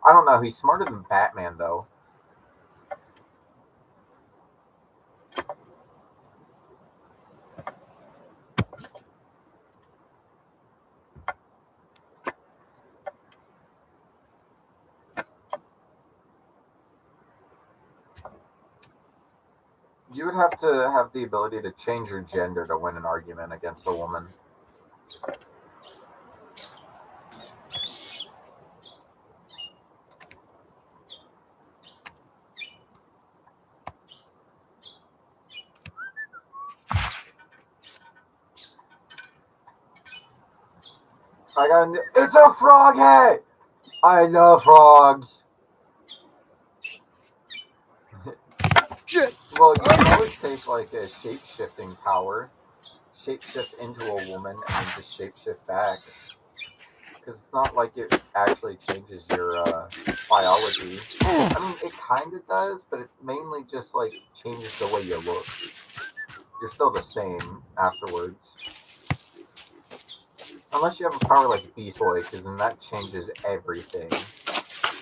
I don't know. He's smarter than Batman, though. You would have to have the ability to change your gender to win an argument against a woman. It's a frog head! I love frogs! Shit. Well, you can always take like a shape-shifting power, shape-shift into a woman, and then just shape-shift back. Because it's not like it actually changes your biology. I mean, it kind of does, but it mainly just like changes the way you look. You're still the same afterwards. Unless you have a power like Beast Boy, because then that changes everything.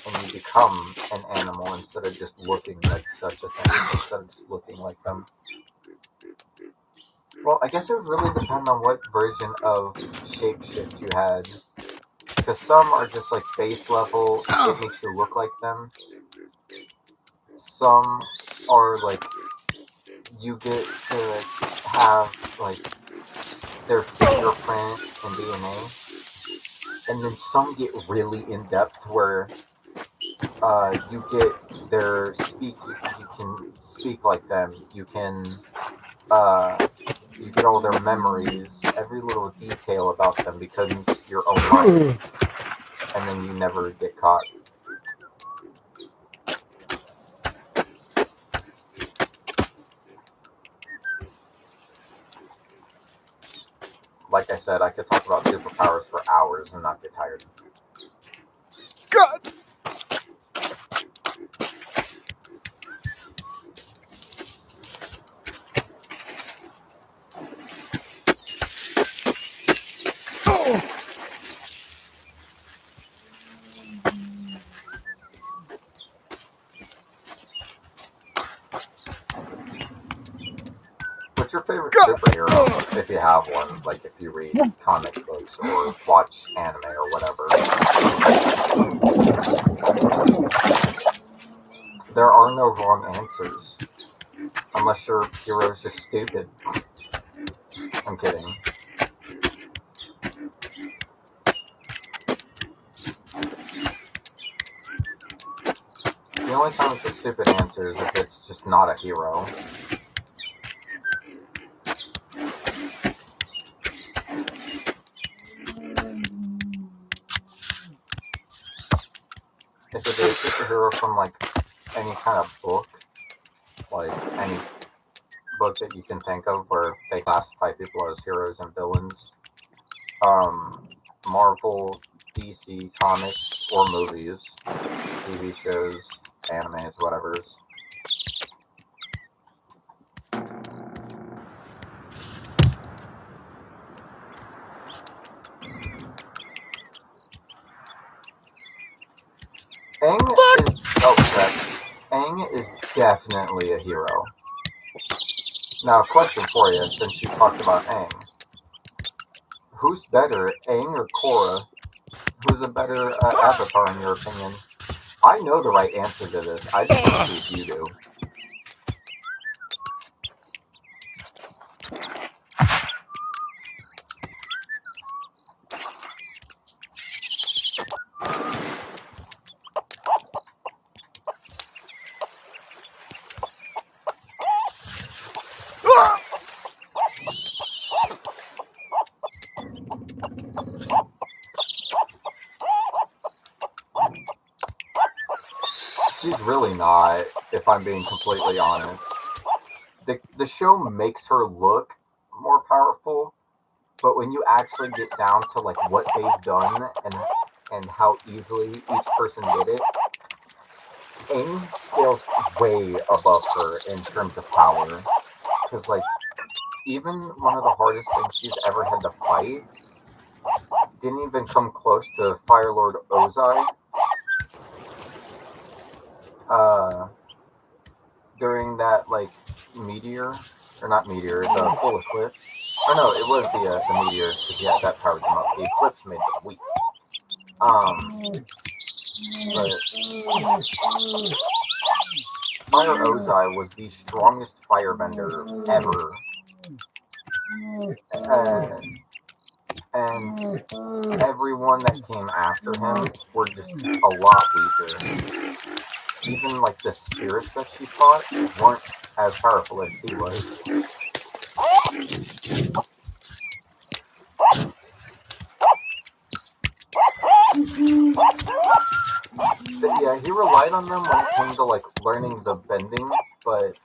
And you become an animal instead of just looking like such a thing, instead of just looking like them. Well, I guess it would really depend on what version of shapeshift you had. Because some are just like base level, it makes you look like them. Some are like, you get to have like their fingerprint and DNA. And then some get really in depth where you get their speak. You can speak like them. You can you get all their memories, every little detail about them becomes your own life, and then you never get caught. Like I said, I could talk about superpowers for hours and not get tired. God. Oh. What's your favorite superhero, if you have one? Like if you read comic books or watch anime or whatever. There are no wrong answers. Unless your hero's just stupid. I'm kidding. The only time it's a stupid answer is if it's just not a hero. If it is a superhero from like any kind of book, like any book that you can think of where they classify people as heroes and villains, Marvel, DC comics or movies, TV shows, animes, whatever's. Aang is definitely a hero. Now, a question for you, since you talked about Aang. Who's better, Aang or Korra? Who's a better avatar in your opinion? I know the right answer to this. I just want to see if you do. She's really not, if I'm being completely honest. The show makes her look more powerful, but when you actually get down to like what they've done and how easily each person did it, Aang scales way above her in terms of power. Because like, even one of the hardest things she's ever had to fight didn't even come close to Fire Lord Ozai. During that like meteor, or not meteor, the full eclipse. Or no, it was the meteor, because yeah, that powered them up. The eclipse made them weak. But Fire Ozai was the strongest firebender ever. And everyone that came after him were just a lot weaker. Even like the spirits that she fought weren't as powerful as he was. But yeah, he relied on them when it came to like learning the bending, but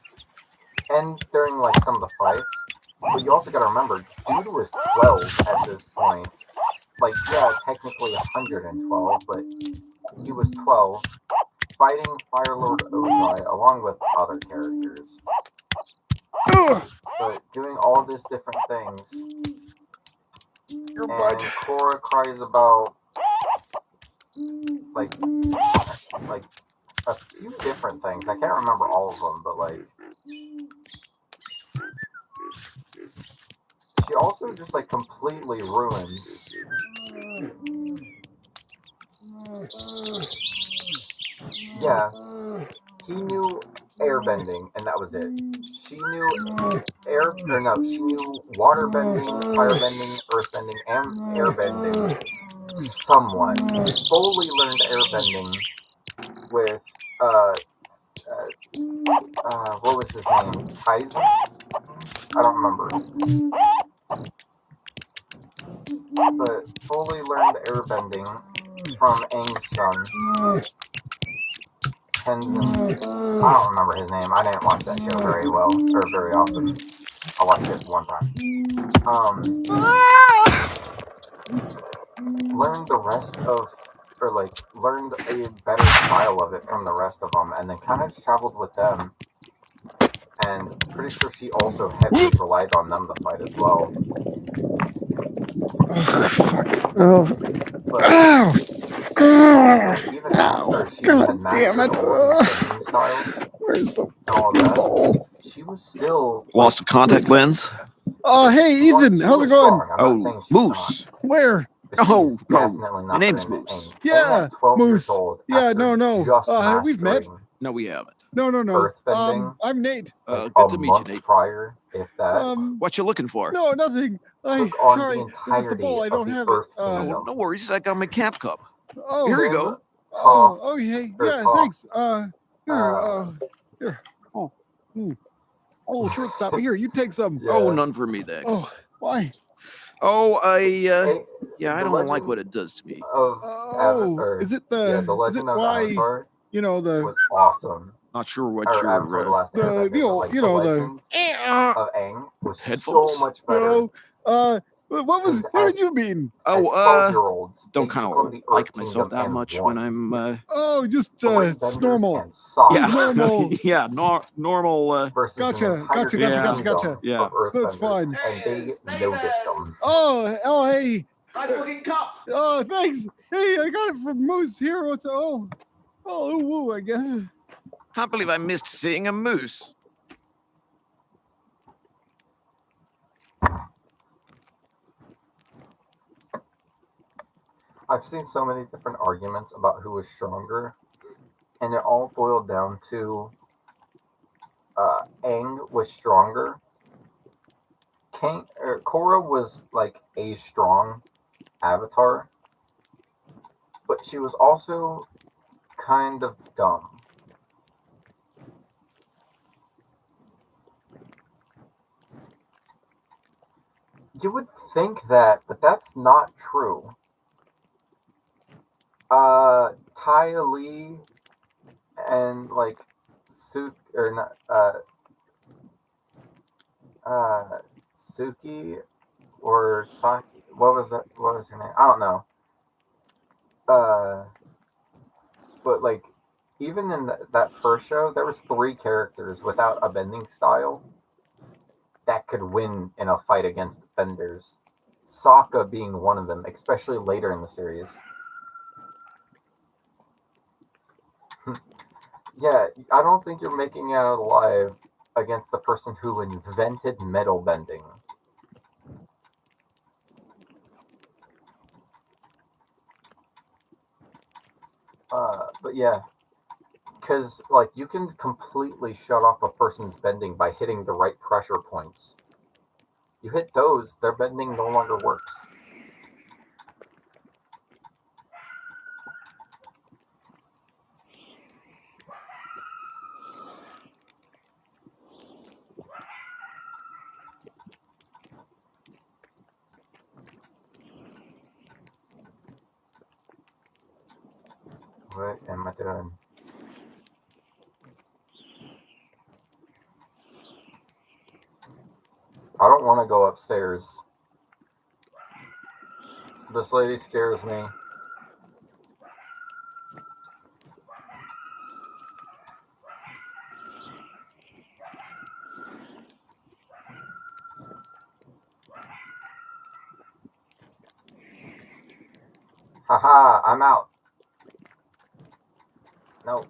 and during like some of the fights. But you also got to remember, dude was 12 at this point. Like, yeah, technically 112, but he was 12, fighting Firelord Ozai along with other characters. But doing all these different things. Your And butt. Korra cries about like a few different things. I can't remember all of them, but like she also just like completely ruins. Yeah, he knew airbending, and that was it. She knew she knew water bending, fire bending, earth bending, and airbending somewhat. Fully learned airbending with what was his name? Kaizen? I don't remember. But fully learned airbending from Aang's son, Tenzin. I don't remember his name. I didn't watch that show very well, or very often. I watched it one time. Learned the rest of, or like, learned a better style of it from the rest of them, and then kind of just traveled with them. And pretty sure she also heavily relied on them to fight as well. Oh, fuck. Oh. But Ow. even after she God had damn mastered it. all of these bending styles Where's the and all of that, ball? she was still Lost a contact lens? Oh, hey, Ethan. she How's was it going? strong. I'm not saying she's Moose. Where? not. Oh, She's no. definitely not My name's better than Moose. Aang. Yeah, Aang at 12 Moose. years old. Yeah, after no. Just We've met. mastering No, we haven't. No. earthbending I'm Nate. like Good a to meet you, month Nate. prior, if that. What you looking for? No, nothing. Took on Sorry. the It was the entirety ball. I of don't the have it. Earth Oh, Kingdom. no worries. I got my camp cup. Oh, Here you Him, go. Toph, okay. or Yeah, Toph, thanks. Here. uh, Here. Oh. Oh, short stop. Here, you take some. yeah. Oh, none for me, thanks. Oh, why? Oh, Aang- yeah, I the don't like legend what it does to me. of Oh, is it yeah, the is it Legend of why, Avatar the was awesome. Not sure what Or you're. Avatar: The Last Airbender. the but, old, like, the the Legend of Aang was Headphones? so much better. what did As- you mean? As Oh, 12-year-olds, don't they kind took on of the like Earth myself Kingdom that and much won. when I'm. Oh, just Three it's benders normal. and Sokka Normal. Yeah, normal. versus an Gotcha, entire gotcha, kingdom Yeah. of That's Earthbenders, fine. and they no-dipped them. Oh, hey. Nice looking cup. Oh, thanks. Hey, I got it from Moose here. What's woo, I guess. Can't believe I missed seeing a moose. I've seen so many different arguments about who was stronger, and it all boiled down to Aang was stronger. Korra was like a strong avatar, but she was also kind of dumb. You would think that, but that's not true. Ty Lee and like Suki or Saki. What was that? What was her name? I don't know. But like, even in that first show, there was 3 characters without a bending style that could win in a fight against benders. Sokka being one of them, especially later in the series. Yeah, I don't think you're making it out alive against the person who invented metal bending. But yeah, because like you can completely shut off a person's bending by hitting the right pressure points. You hit those, their bending no longer works. What am I doing? I don't want to go upstairs. This lady scares me. Haha, I'm out. No.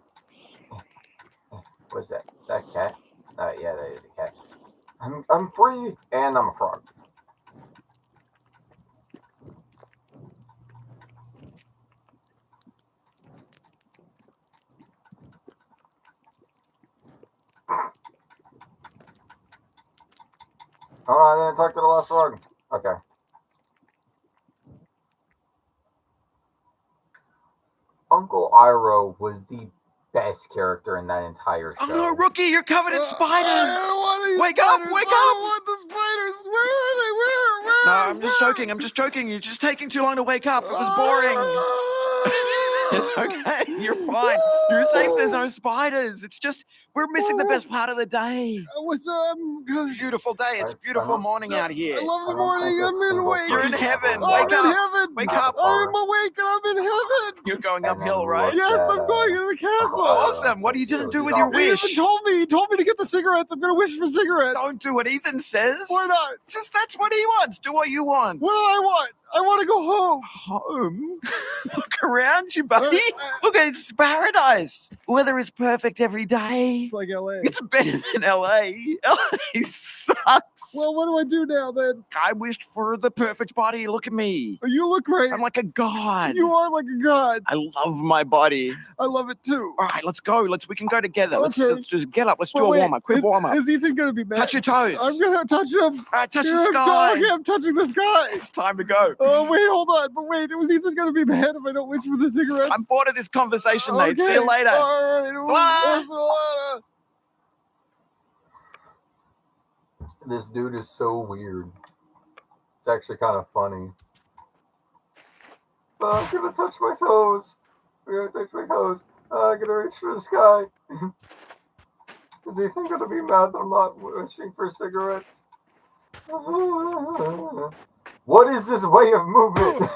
What is that? Is that a cat? Yeah, that is a cat. I'm free, and I'm a frog. Oh, I didn't talk to the last frog. Okay. Uncle Iroh was the best character in that entire show. Oh, Rookie, you're covered in I spiders. don't want these Wake up, spiders. wake I don't up. want the spiders. Where are they? Where? No, I'm just joking. I'm just joking. You're just taking too long to wake up. It was boring. It's okay. You're fine. You're safe. There's no spiders. It's just we're missing the best part of the day. What's Beautiful day. It's a beautiful morning out here. I love the I don't morning. think a I'm in single wake. You're in person heaven. ever I'm Wake in up. heaven. Wake Avatar. up. I'm awake and I'm in heaven. You're going And then uphill, right? look Yes, at, I'm going to the castle. Awesome. What are you gonna do with your He wish? even told me. He told me to get the cigarettes. I'm going to wish for cigarettes. Don't do what Ethan says. Why not? Just that's what he wants. Do what you want. What do I want? I want to go home. Home? Look around you, buddy. Look, it's paradise. Weather is perfect every day. It's like LA. It's better than LA. LA sucks. Well, what do I do now then? I wished for the perfect body. Look at me. You look great. I'm like a god. You are like a god. I love my body. I love it too. All right, let's go. We can go together. Let's Okay. just get up. Let's But do a wait, warm up. Quick is- warm up. Is Ethan going to be mad? Touch your toes. I'm going to touch him. All right, touch the Yeah, sky. Okay, I'm touching the sky. It's time to go. Oh, wait, hold on. But wait, was Ethan going to be mad if I don't wish for the cigarettes? I'm bored of this conversation, mate. See Okay, you later. All right. Salada. Salada. This dude is so weird. It's actually kind of funny. I'm gonna touch my toes. I'm gonna touch my toes. I'm gonna reach for the sky. Is Ethan gonna be mad that I'm not wishing for cigarettes? What is this way of movement?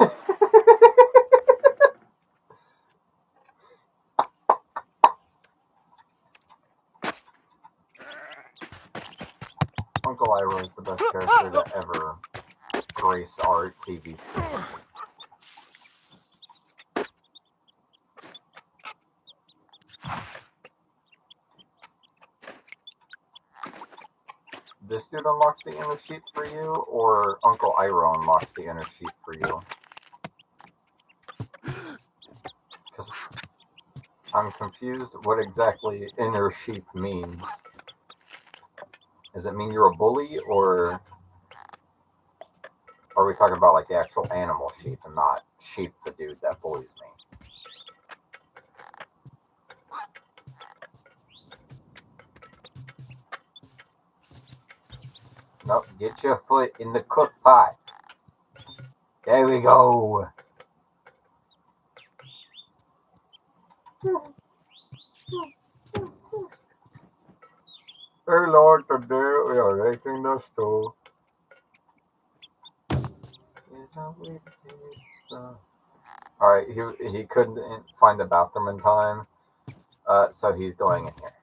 Uncle Iroh is the best character to ever grace our TV screens. This dude unlocks the inner sheep for you, or Uncle Iroh unlocks the inner sheep for you? Because I'm confused what exactly inner sheep means. Does it mean you're a bully, or are we talking about like the actual animal sheep and not sheep the dude that bullies me? Nope, get your foot in the cook pot. There we go. Hey Lord, today we are raking the stove. Alright, he couldn't find the bathroom in time, so he's going in here.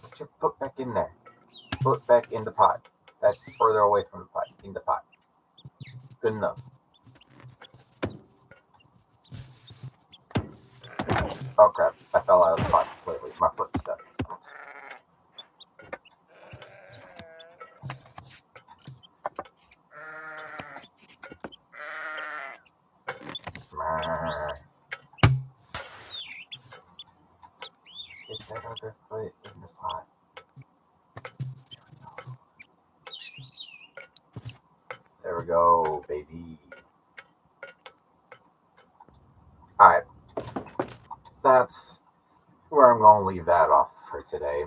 Put your foot back in there. Foot back in the pot. That's further away from the pot. In the pot. Good enough. Oh crap, I fell out of the pot completely. My foot stuck. Get that other foot in the pot. There we go, baby. Alright. That's where I'm going to leave that off for today.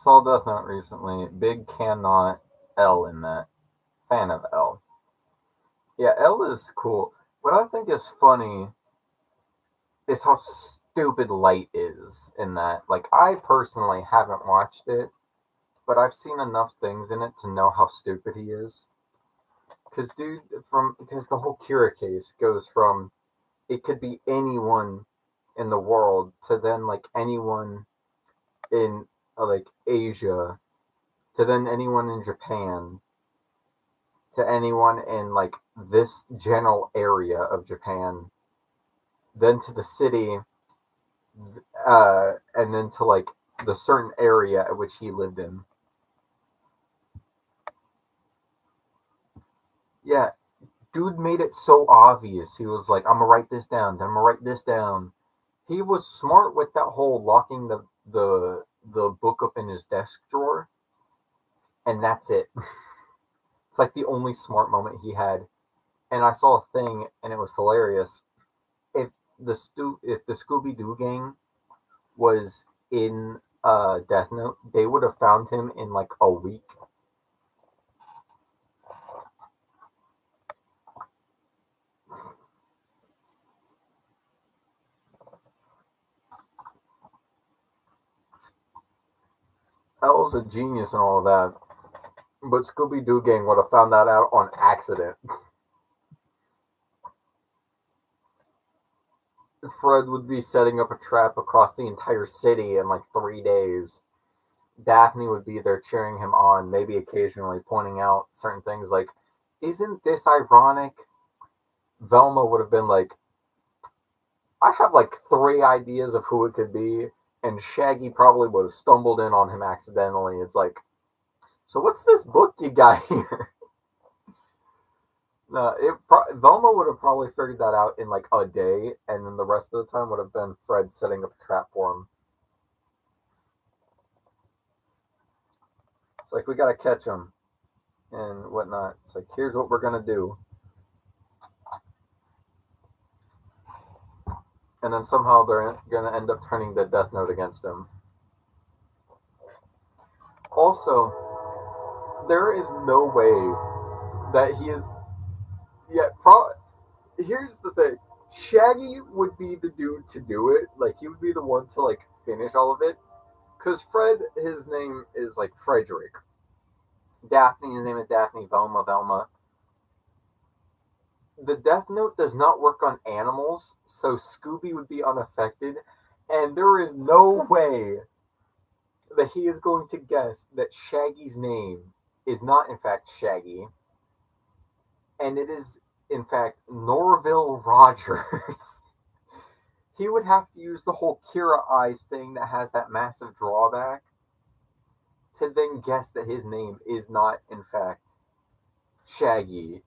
saw Death Note recently. Big cannot L in that. Fan of L. Yeah, L is cool. What I think is funny is how stupid Light is in that. Like, I personally haven't watched it, but I've seen enough things in it to know how stupid he is. Because the whole Kira case goes from it could be anyone in the world to then like anyone in like Asia to then anyone in Japan to anyone in like this general area of Japan, then to the city, and then to like the certain area at which he lived in. Yeah, dude made it so obvious. He was like, I'm gonna write this down, then I'm gonna write this down. He was smart with that whole locking the book up in his desk drawer, and that's it. It's like the only smart moment he had. And I saw a thing, and it was hilarious. If the Scooby Doo gang was in Death Note, they would have found him in like a week. L's a genius and all of that, but Scooby Doo gang would have found that out on accident. Fred would be setting up a trap across the entire city in like 3 days. Daphne would be there cheering him on, maybe occasionally pointing out certain things like, isn't this ironic? Velma would have been like, I have like 3 ideas of who it could be, and Shaggy probably would have stumbled in on him accidentally. It's like, so what's this book you got here? No, Velma would have probably figured that out in like a day, and then the rest of the time would have been Fred setting up a trap for him. It's like, we gotta catch him and whatnot. It's like, here's what we're gonna do. And then somehow they're gonna end up turning the Death Note against him. Also, there is no way that he is. Yeah, here's the thing. Shaggy would be the dude to do it. Like, he would be the one to like finish all of it. Because Fred, his name is like Frederick. Daphne, his name is Daphne. Velma. The Death Note does not work on animals, so Scooby would be unaffected, and there is no way that he is going to guess that Shaggy's name is not in fact Shaggy, and it is in fact Norville Rogers. He would have to use the whole Kira Eyes thing that has that massive drawback to then guess that his name is not in fact Shaggy.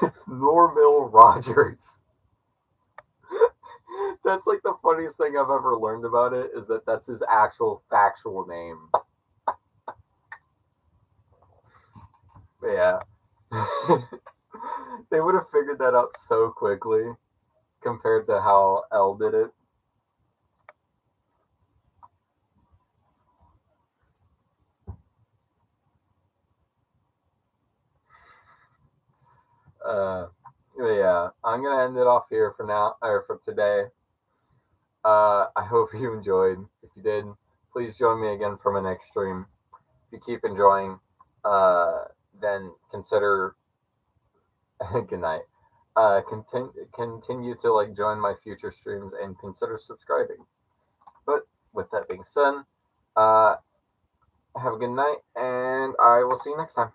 It's Norville Rogers. That's like the funniest thing I've ever learned about it, is that that's his actual factual name. But yeah. They would have figured that out so quickly compared to how L did it. Yeah, I'm gonna end it off here for now, or for today. I hope you enjoyed. If you did, please join me again for my next stream. If you keep enjoying, then consider. Good night. Continue to like join my future streams and consider subscribing. But with that being said, have a good night, and I will see you next time.